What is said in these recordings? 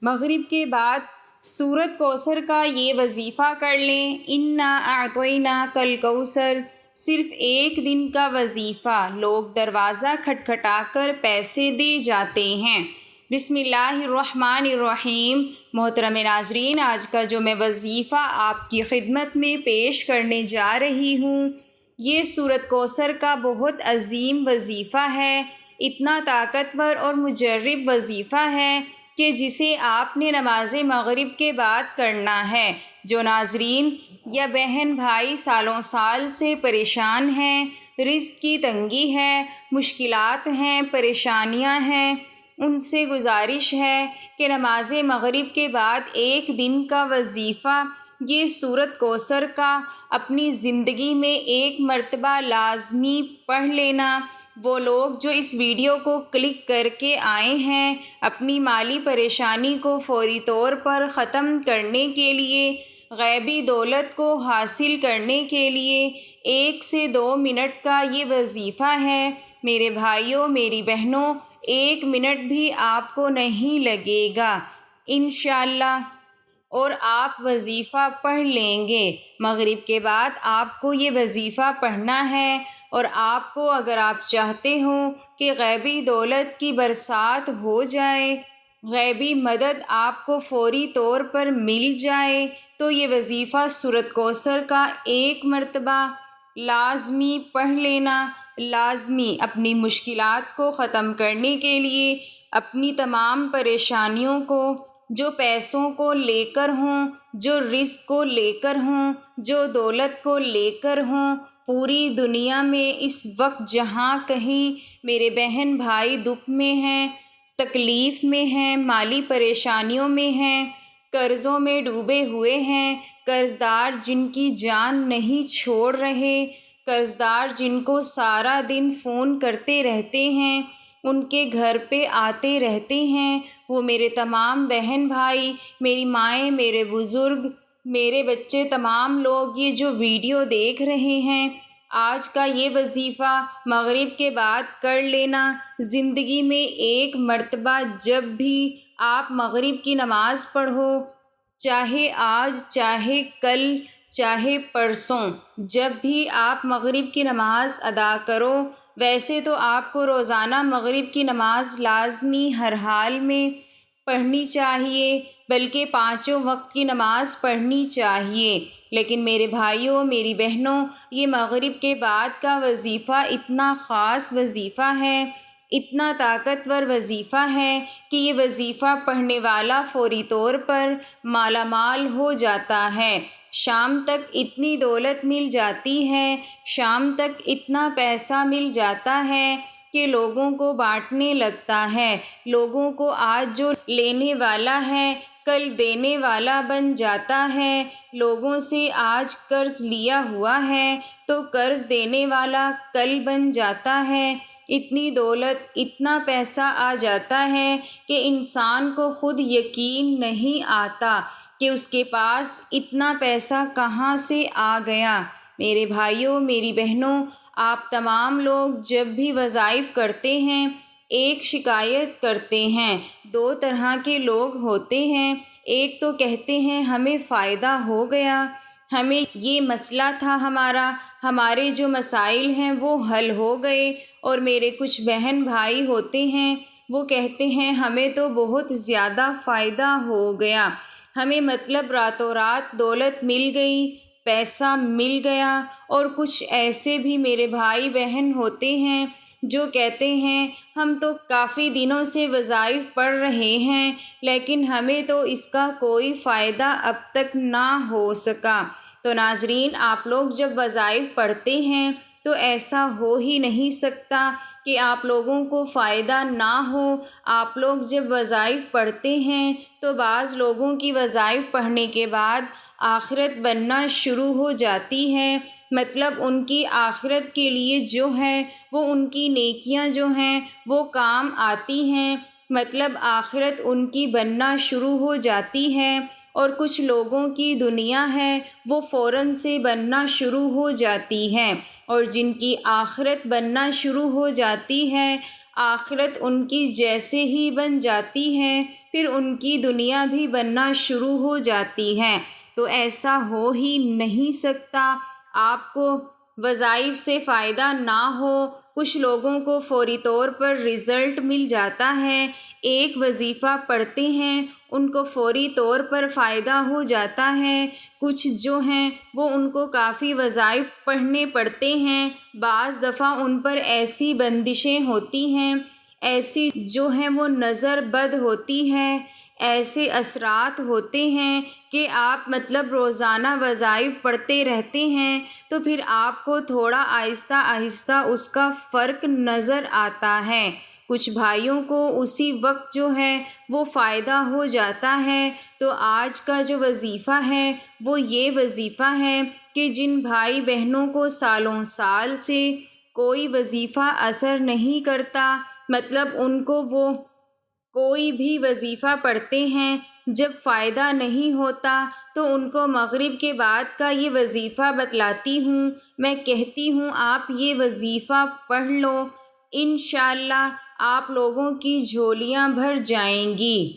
مغرب کے بعد سورۃ کوثر کا یہ وظیفہ کر لیں۔ انا اعطیناک الکوثر، صرف ایک دن کا وظیفہ، لوگ دروازہ کھٹکھٹا کر پیسے دے جاتے ہیں۔ بسم اللہ الرحمن الرحیم۔ محترم ناظرین، آج کا جو میں وظیفہ آپ کی خدمت میں پیش کرنے جا رہی ہوں، یہ سورۃ کوثر کا بہت عظیم وظیفہ ہے۔ اتنا طاقتور اور مجرب وظیفہ ہے کہ جسے آپ نے نماز مغرب کے بعد کرنا ہے۔ جو ناظرین یا بہن بھائی سالوں سال سے پریشان ہیں، رزق کی تنگی ہے، مشکلات ہیں، پریشانیاں ہیں، ان سے گزارش ہے کہ نماز مغرب کے بعد ایک دن کا وظیفہ یہ سورۃ کوثر کا اپنی زندگی میں ایک مرتبہ لازمی پڑھ لینا۔ وہ لوگ جو اس ویڈیو کو کلک کر کے آئے ہیں، اپنی مالی پریشانی کو فوری طور پر ختم کرنے کے لیے، غیبی دولت کو حاصل کرنے کے لیے 1 سے 2 منٹ کا یہ وظیفہ ہے۔ میرے بھائیوں، میری بہنوں، 1 منٹ بھی آپ کو نہیں لگے گا انشاءاللہ، اور آپ وظیفہ پڑھ لیں گے۔ مغرب کے بعد آپ کو یہ وظیفہ پڑھنا ہے، اور آپ کو اگر آپ چاہتے ہو کہ غیبی دولت کی برسات ہو جائے، غیبی مدد آپ کو فوری طور پر مل جائے، تو یہ وظیفہ سورۃ کوثر کا ایک مرتبہ لازمی پڑھ لینا۔ لازمی اپنی مشکلات کو ختم کرنے کے لیے، اپنی تمام پریشانیوں کو، جو پیسوں کو لے کر ہوں، جو رزق کو لے کر ہوں، جو دولت کو لے کر ہوں، پوری دنیا میں اس وقت جہاں کہیں میرے بہن بھائی دکھ میں ہیں، تکلیف میں ہیں، مالی پریشانیوں میں ہیں، قرضوں میں ڈوبے ہوئے ہیں، قرضدار جن کی جان نہیں چھوڑ رہے، قرضدار جن کو سارا دن فون کرتے رہتے ہیں، ان کے گھر پہ آتے رہتے ہیں، وہ میرے تمام بہن بھائی، میری مائیں، میرے بزرگ، میرے بچے، تمام لوگ یہ جو ویڈیو دیکھ رہے ہیں، آج کا یہ وظیفہ مغرب کے بعد کر لینا۔ زندگی میں ایک مرتبہ جب بھی آپ مغرب کی نماز پڑھو، چاہے آج، چاہے کل، چاہے پرسوں، جب بھی آپ مغرب کی نماز ادا کرو، ویسے تو آپ کو روزانہ مغرب کی نماز لازمی ہر حال میں پڑھنی چاہیے، بلکہ 5 وقت کی نماز پڑھنی چاہیے، لیکن میرے بھائیوں، میری بہنوں، یہ مغرب کے بعد کا وظیفہ اتنا خاص وظیفہ ہے، اتنا طاقتور وظیفہ ہے کہ یہ وظیفہ پڑھنے والا فوری طور پر مالا مال ہو جاتا ہے۔ شام تک اتنی دولت مل جاتی ہے، شام تک اتنا پیسہ مل جاتا ہے کہ لوگوں کو بانٹنے لگتا ہے۔ لوگوں کو آج جو لینے والا ہے، کل دینے والا بن جاتا ہے۔ لوگوں سے آج قرض لیا ہوا ہے تو قرض دینے والا کل بن جاتا ہے۔ اتنی دولت، اتنا پیسہ آ جاتا ہے کہ انسان کو خود یقین نہیں آتا کہ اس کے پاس اتنا پیسہ کہاں سے آ گیا۔ میرے بھائیوں، میری بہنوں، آپ تمام لوگ جب بھی وظائف کرتے ہیں، ایک شکایت کرتے ہیں۔ 2 طرح کے لوگ ہوتے ہیں، ایک تو کہتے ہیں ہمیں فائدہ ہو گیا، ہمیں یہ مسئلہ تھا، ہمارے جو مسائل ہیں وہ حل ہو گئے، اور میرے کچھ بہن بھائی ہوتے ہیں، وہ کہتے ہیں ہمیں تو بہت زیادہ فائدہ ہو گیا، ہمیں مطلب راتوں رات دولت مل گئی، پیسہ مل گیا۔ اور کچھ ایسے بھی میرے بھائی بہن ہوتے ہیں جو کہتے ہیں ہم تو کافی دنوں سے وظائف پڑھ رہے ہیں، لیکن ہمیں تو اس کا کوئی فائدہ اب تک نہ ہو سکا۔ تو ناظرین، آپ لوگ جب وظائف پڑھتے ہیں تو ایسا ہو ہی نہیں سکتا کہ آپ لوگوں کو فائدہ نہ ہو۔ آپ لوگ جب وظائف پڑھتے ہیں تو بعض لوگوں کی وظائف پڑھنے کے بعد آخرت بننا شروع ہو جاتی ہے، مطلب ان کی آخرت کے لیے جو ہے وہ ان کی نیکیاں جو ہیں وہ کام آتی ہیں، مطلب آخرت ان کی بننا شروع ہو جاتی ہے۔ اور کچھ لوگوں کی دنیا ہے وہ فوراً سے بننا شروع ہو جاتی ہے، اور جن کی آخرت بننا شروع ہو جاتی ہے، آخرت ان کی جیسے ہی بن جاتی ہے، پھر ان کی دنیا بھی بننا شروع ہو جاتی ہے۔ تو ایسا ہو ہی نہیں سکتا۔ آپ کو وظائف سے فائدہ نہ ہو۔ کچھ لوگوں کو فوری طور پر رزلٹ مل جاتا ہے، ایک وظیفہ پڑھتے ہیں ان کو فوری طور پر فائدہ ہو جاتا ہے۔ کچھ جو ہیں وہ ان کو کافی وظائف پڑھنے پڑتے ہیں، بعض دفعہ ان پر ایسی بندشیں ہوتی ہیں، ایسی جو ہیں وہ نظر بد ہوتی ہے، ایسے اثرات ہوتے ہیں کہ آپ روزانہ وظائف پڑھتے رہتے ہیں تو پھر آپ کو تھوڑا آہستہ آہستہ اس کا فرق نظر آتا ہے۔ کچھ بھائیوں کو اسی وقت جو ہے وہ فائدہ ہو جاتا ہے۔ تو آج کا جو وظیفہ ہے وہ یہ وظیفہ ہے کہ جن بھائی بہنوں کو سالوں سال سے کوئی وظیفہ اثر نہیں کرتا، ان کو وہ کوئی بھی وظیفہ پڑھتے ہیں، جب فائدہ نہیں ہوتا تو ان کو مغرب کے بعد کا یہ وظیفہ بتلاتی ہوں، میں کہتی ہوں آپ یہ وظیفہ پڑھ لو، انشاءاللہ آپ لوگوں کی جھولیاں بھر جائیں گی۔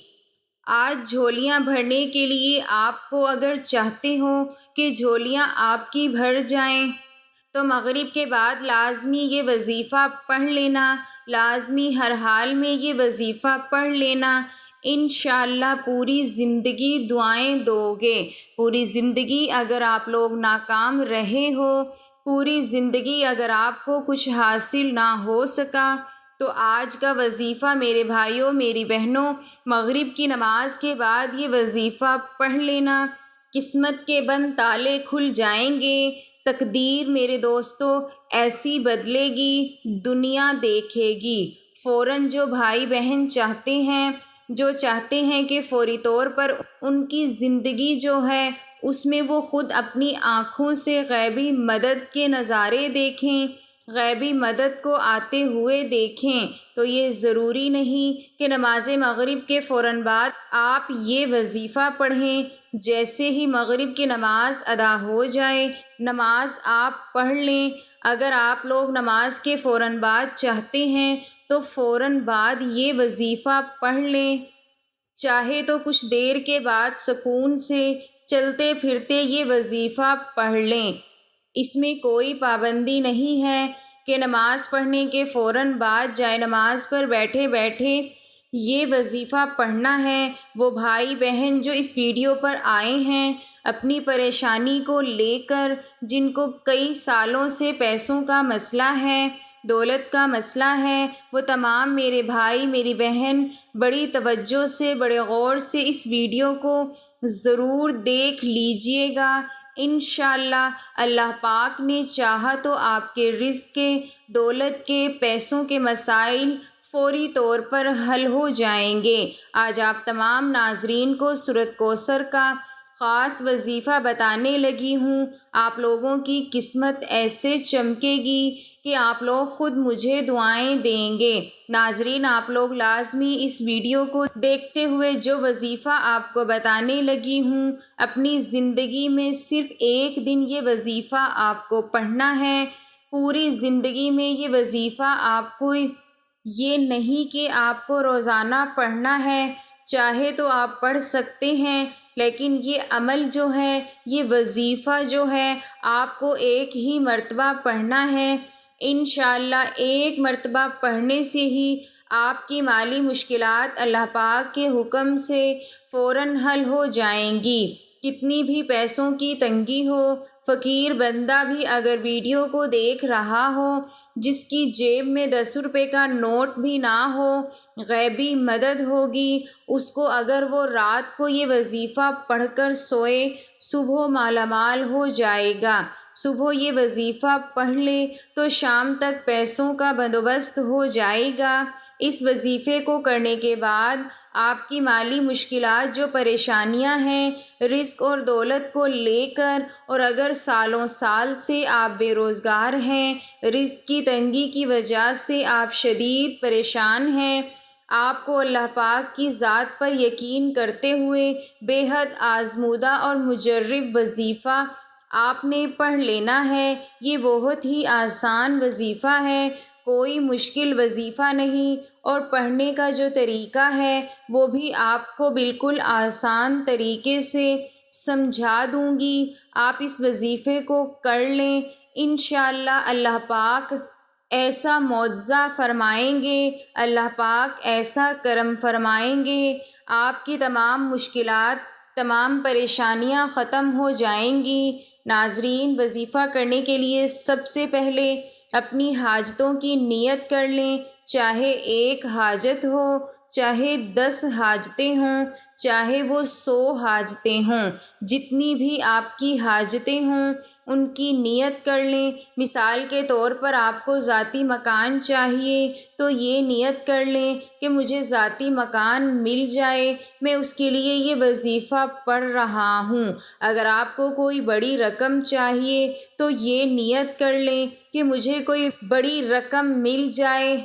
آج جھولیاں بھرنے کے لیے آپ کو اگر چاہتے ہو کہ جھولیاں آپ کی بھر جائیں تو مغرب کے بعد لازمی یہ وظیفہ پڑھ لینا، لازمی ہر حال میں یہ وظیفہ پڑھ لینا، انشاءاللہ پوری زندگی دعائیں دو گے۔ پوری زندگی اگر آپ لوگ ناکام رہے ہو، پوری زندگی اگر آپ کو کچھ حاصل نہ ہو سکا تو آج کا وظیفہ میرے بھائیوں میری بہنوں، مغرب کی نماز کے بعد یہ وظیفہ پڑھ لینا، قسمت کے بند تالے کھل جائیں گے، تقدیر میرے دوستو ایسی بدلے گی، دنیا دیکھے گی۔ فوراً جو بھائی بہن چاہتے ہیں کہ فوری طور پر ان کی زندگی جو ہے اس میں وہ خود اپنی آنکھوں سے غیبی مدد کے نظارے دیکھیں، غیبی مدد کو آتے ہوئے دیکھیں، تو یہ ضروری نہیں کہ نماز مغرب کے فوراً بعد آپ یہ وظیفہ پڑھیں۔ جیسے ہی مغرب کی نماز ادا ہو جائے نماز آپ پڑھ لیں۔ اگر آپ لوگ نماز کے فوراً بعد چاہتے ہیں تو فوراً بعد یہ وظیفہ پڑھ لیں، چاہے تو کچھ دیر کے بعد سکون سے چلتے پھرتے یہ وظیفہ پڑھ لیں۔ اس میں کوئی پابندی نہیں ہے کہ نماز پڑھنے کے فوراً بعد جائے نماز پر بیٹھے بیٹھے یہ وظیفہ پڑھنا ہے۔ وہ بھائی بہن جو اس ویڈیو پر آئے ہیں اپنی پریشانی کو لے کر، جن کو کئی سالوں سے پیسوں کا مسئلہ ہے، دولت کا مسئلہ ہے، وہ تمام میرے بھائی میری بہن بڑی توجہ سے بڑے غور سے اس ویڈیو کو ضرور دیکھ لیجئے گا۔ انشاءاللہ اللہ پاک نے چاہا تو آپ کے رزق کے، دولت کے، پیسوں کے مسائل فوری طور پر حل ہو جائیں گے۔ آج آپ تمام ناظرین کو سورۃ کوثر کا خاص وظیفہ بتانے لگی ہوں۔ آپ لوگوں کی قسمت ایسے چمکے گی کہ آپ لوگ خود مجھے دعائیں دیں گے۔ ناظرین آپ لوگ لازمی اس ویڈیو کو دیکھتے ہوئے جو وظیفہ آپ کو بتانے لگی ہوں اپنی زندگی میں صرف ایک دن یہ وظیفہ آپ کو پڑھنا ہے، پوری زندگی میں یہ وظیفہ آپ کو یہ نہیں کہ آپ کو روزانہ پڑھنا ہے، چاہے تو آپ پڑھ سکتے ہیں لیکن یہ عمل جو ہے یہ وظیفہ جو ہے آپ کو ایک ہی مرتبہ پڑھنا ہے۔ انشاءاللہ ایک مرتبہ پڑھنے سے ہی آپ کی مالی مشکلات اللہ پاک کے حکم سے فوراً حل ہو جائیں گی۔ کتنی بھی پیسوں کی تنگی ہو، فقیر بندہ بھی اگر ویڈیو کو دیکھ رہا ہو، جس کی جیب میں 10 روپے کا نوٹ بھی نہ ہو، غیبی مدد ہوگی اس کو۔ اگر وہ رات کو یہ وظیفہ پڑھ کر سوئے صبح مالا مال ہو جائے گا۔ صبح یہ وظیفہ پڑھ لے تو شام تک پیسوں کا بندوبست ہو جائے گا۔ اس وظیفے کو کرنے کے بعد آپ کی مالی مشکلات جو پریشانیاں ہیں رزق اور دولت کو لے کر، اور اگر سالوں سال سے آپ بے روزگار ہیں، رزق کی تنگی کی وجہ سے آپ شدید پریشان ہیں، آپ کو اللہ پاک کی ذات پر یقین کرتے ہوئے بے حد آزمودہ اور مجرب وظیفہ آپ نے پڑھ لینا ہے۔ یہ بہت ہی آسان وظیفہ ہے، کوئی مشکل وظیفہ نہیں، اور پڑھنے کا جو طریقہ ہے وہ بھی آپ کو بالکل آسان طریقے سے سمجھا دوں گی۔ آپ اس وظیفے کو کر لیں، انشاءاللہ اللہ پاک ایسا معجزہ فرمائیں گے، اللہ پاک ایسا کرم فرمائیں گے، آپ کی تمام مشکلات، تمام پریشانیاں ختم ہو جائیں گی۔ ناظرین، وظیفہ کرنے کے لیے سب سے پہلے اپنی حاجتوں کی نیت کر لیں، چاہے ایک حاجت ہو، چاہے 10 حاجتیں ہوں، چاہے وہ 100 حاجتیں ہوں، جتنی بھی آپ کی حاجتیں ہوں ان کی نیت کر لیں۔ مثال کے طور پر آپ کو ذاتی مکان چاہیے تو یہ نیت کر لیں کہ مجھے ذاتی مکان مل جائے، میں اس کے لیے یہ وظیفہ پڑھ رہا ہوں۔ اگر آپ کو کوئی بڑی رقم چاہیے تو یہ نیت کر لیں کہ مجھے کوئی بڑی رقم مل جائے،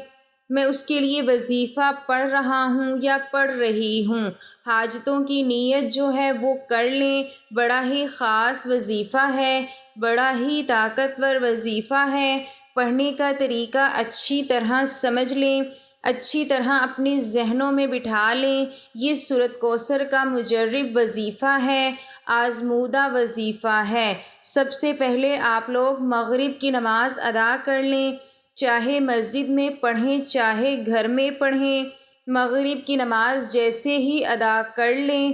میں اس کے لیے وظیفہ پڑھ رہا ہوں یا پڑھ رہی ہوں۔ حاجتوں کی نیت جو ہے وہ کر لیں، بڑا ہی خاص وظیفہ ہے، بڑا ہی طاقتور وظیفہ ہے۔ پڑھنے کا طریقہ اچھی طرح سمجھ لیں، اچھی طرح اپنے ذہنوں میں بٹھا لیں۔ یہ سورۃ کوثر کا مجرب وظیفہ ہے، آزمودہ وظیفہ ہے۔ سب سے پہلے آپ لوگ مغرب کی نماز ادا کر لیں، چاہے مسجد میں پڑھیں چاہے گھر میں پڑھیں۔ مغرب کی نماز جیسے ہی ادا کر لیں،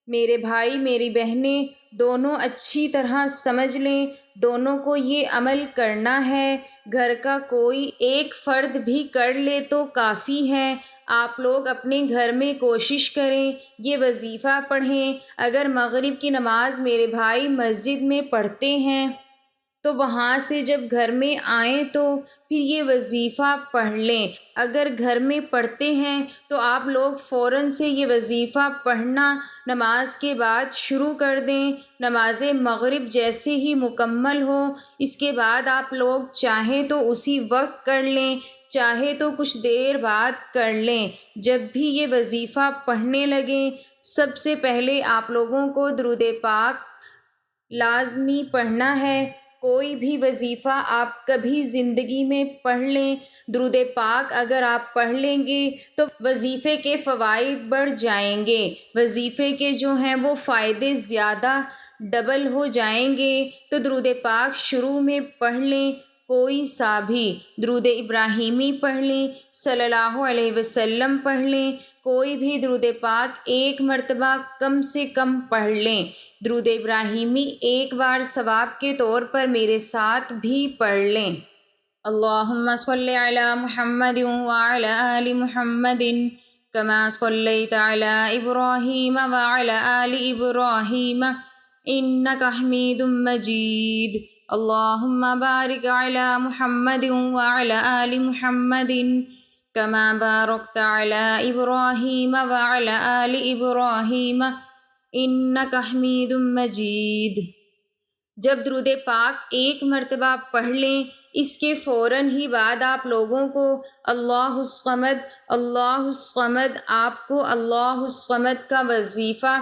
میرے بھائی میری بہنیں دونوں اچھی طرح سمجھ لیں، دونوں کو یہ عمل کرنا ہے۔ گھر کا کوئی ایک فرد بھی کر لے تو کافی ہے۔ آپ لوگ اپنے گھر میں کوشش کریں، یہ وظیفہ پڑھیں۔ اگر مغرب کی نماز میرے بھائی مسجد میں پڑھتے ہیں تو وہاں سے جب گھر میں آئیں تو پھر یہ وظیفہ پڑھ لیں۔ اگر گھر میں پڑھتے ہیں تو آپ لوگ فوراً سے یہ وظیفہ پڑھنا نماز کے بعد شروع کر دیں۔ نماز مغرب جیسے ہی مکمل ہو، اس کے بعد آپ لوگ چاہیں تو اسی وقت کر لیں، چاہے تو کچھ دیر بعد کر لیں۔ جب بھی یہ وظیفہ پڑھنے لگیں، سب سے پہلے آپ لوگوں کو درود پاک لازمی پڑھنا ہے۔ کوئی بھی وظیفہ آپ کبھی زندگی میں پڑھ لیں، درود پاک اگر آپ پڑھ لیں گے تو وظیفے کے فوائد بڑھ جائیں گے، وظیفے کے جو ہیں وہ فائدے زیادہ ڈبل ہو جائیں گے۔ تو درود پاک شروع میں پڑھ لیں، کوئی سا بھی درود ابراہیمی پڑھ لیں، صلی اللہ علیہ وسلم پڑھ لیں، کوئی بھی درود پاک ایک مرتبہ کم سے کم پڑھ لیں۔ درود ابراہیمی ایک بار ثواب کے طور پر میرے ساتھ بھی پڑھ لیں۔ اللہم صلی علی محمد وعلی آل محمد کما صلیت علی ابراہیم وعلی آل ابراہیم انک حمید مجید۔ اللہم بارک علی محمد وعلی آل محمد کما بارکت علی ابراہیم وعلی آل ابراہیم انک حمید مجید۔ جب درود پاک ایک مرتبہ پڑھ لیں، اس کے فوراً ہی بعد آپ لوگوں کو اللہ الصمد، اللہ الصمد، آپ کو اللہ الصمد کا وظیفہ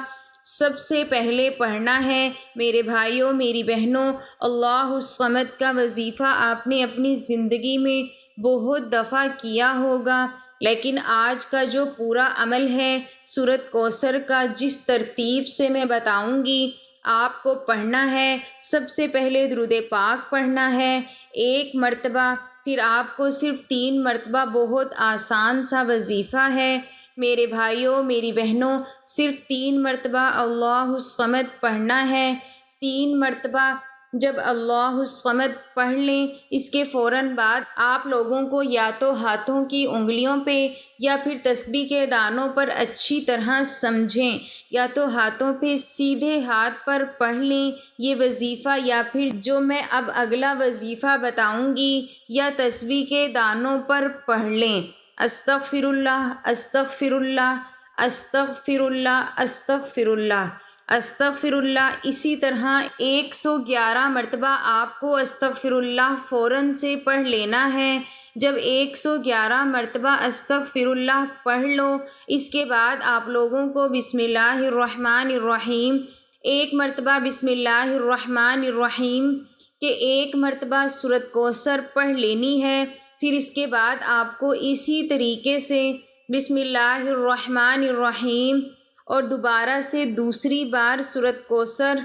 سب سے پہلے پڑھنا ہے۔ میرے بھائیوں میری بہنوں، اللہ الصمد کا وظیفہ آپ نے اپنی زندگی میں بہت دفعہ کیا ہوگا، لیکن آج کا جو پورا عمل ہے سورۃ کوثر کا، جس ترتیب سے میں بتاؤں گی آپ کو پڑھنا ہے۔ سب سے پہلے درود پاک پڑھنا ہے ایک مرتبہ، پھر آپ کو صرف 3 مرتبہ، بہت آسان سا وظیفہ ہے میرے بھائیوں میری بہنوں، صرف 3 مرتبہ اللہ الصمد پڑھنا ہے۔ 3 مرتبہ جب اللہ الصمد پڑھ لیں، اس کے فوراً بعد آپ لوگوں کو یا تو ہاتھوں کی انگلیوں پہ یا پھر تسبیح کے دانوں پر اچھی طرح سمجھیں، یا تو ہاتھوں پہ سیدھے ہاتھ پر پڑھ لیں یہ وظیفہ، یا پھر جو میں اب اگلا وظیفہ بتاؤں گی یا تسبیح کے دانوں پر پڑھ لیں۔ استغفر اللہ، استغفر اللہ، استغفر اللہ، استغفر اللہ، استغفر اللہ۔ اسی طرح 111 مرتبہ آپ کو استغفر اللہ فوراً سے پڑھ لینا ہے۔ جب 111 مرتبہ استغفر اللہ پڑھ لو، اس کے بعد آپ لوگوں کو بسم اللہ الرحمن الرحیم، ایک مرتبہ بسم اللہ الرحمن الرحیم کہ ایک مرتبہ سورۃ کوثر پڑھ لینی ہے۔ پھر اس کے بعد آپ کو اسی طریقے سے بسم اللہ الرحمن الرحیم اور دوبارہ سے دوسری بار سورۃ کوثر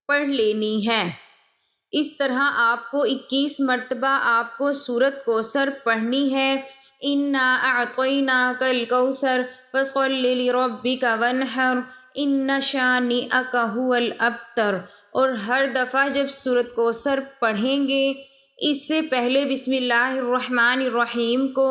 پڑھ لینی ہے۔ اس طرح آپ کو 21 مرتبہ آپ کو سورۃ کوثر پڑھنی ہے۔ اِنَّا أَعْطَيْنَاكَ الْكَوْثَرَ فَصَلِّ لِرَبِّكَ وَانْحَرْ إِنَّ شَانِئَكَ هُوَ الْأَبْتَرُ۔ اور ہر دفعہ جب سورۃ کوثر پڑھیں گے اس سے پہلے بسم اللہ الرحمن الرحیم کو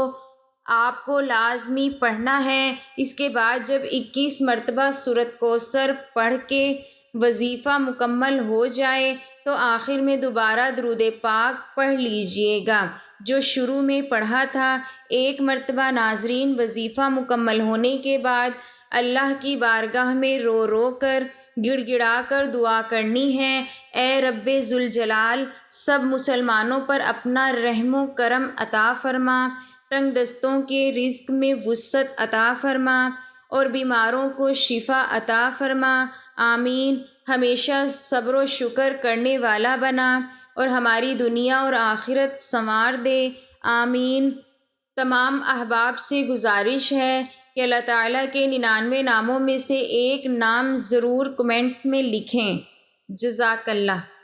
آپ کو لازمی پڑھنا ہے۔ اس کے بعد جب 21 مرتبہ سورۃ کوثر پڑھ کے وظیفہ مکمل ہو جائے تو آخر میں دوبارہ درود پاک پڑھ لیجئے گا جو شروع میں پڑھا تھا۔ ایک مرتبہ ناظرین وظیفہ مکمل ہونے کے بعد اللہ کی بارگاہ میں رو رو کر گڑ گڑا کر دعا کرنی ہے، اے رب ذوالجلال سب مسلمانوں پر اپنا رحم و کرم عطا فرما، تنگ دستوں کے رزق میں وسعت عطا فرما اور بیماروں کو شفا عطا فرما، آمین۔ ہمیشہ صبر و شکر کرنے والا بنا اور ہماری دنیا اور آخرت سنوار دے، آمین۔ تمام احباب سے گزارش ہے کہ اللہ تعالیٰ کے 99 ناموں میں سے ایک نام ضرور کمنٹ میں لکھیں۔ جزاک اللہ۔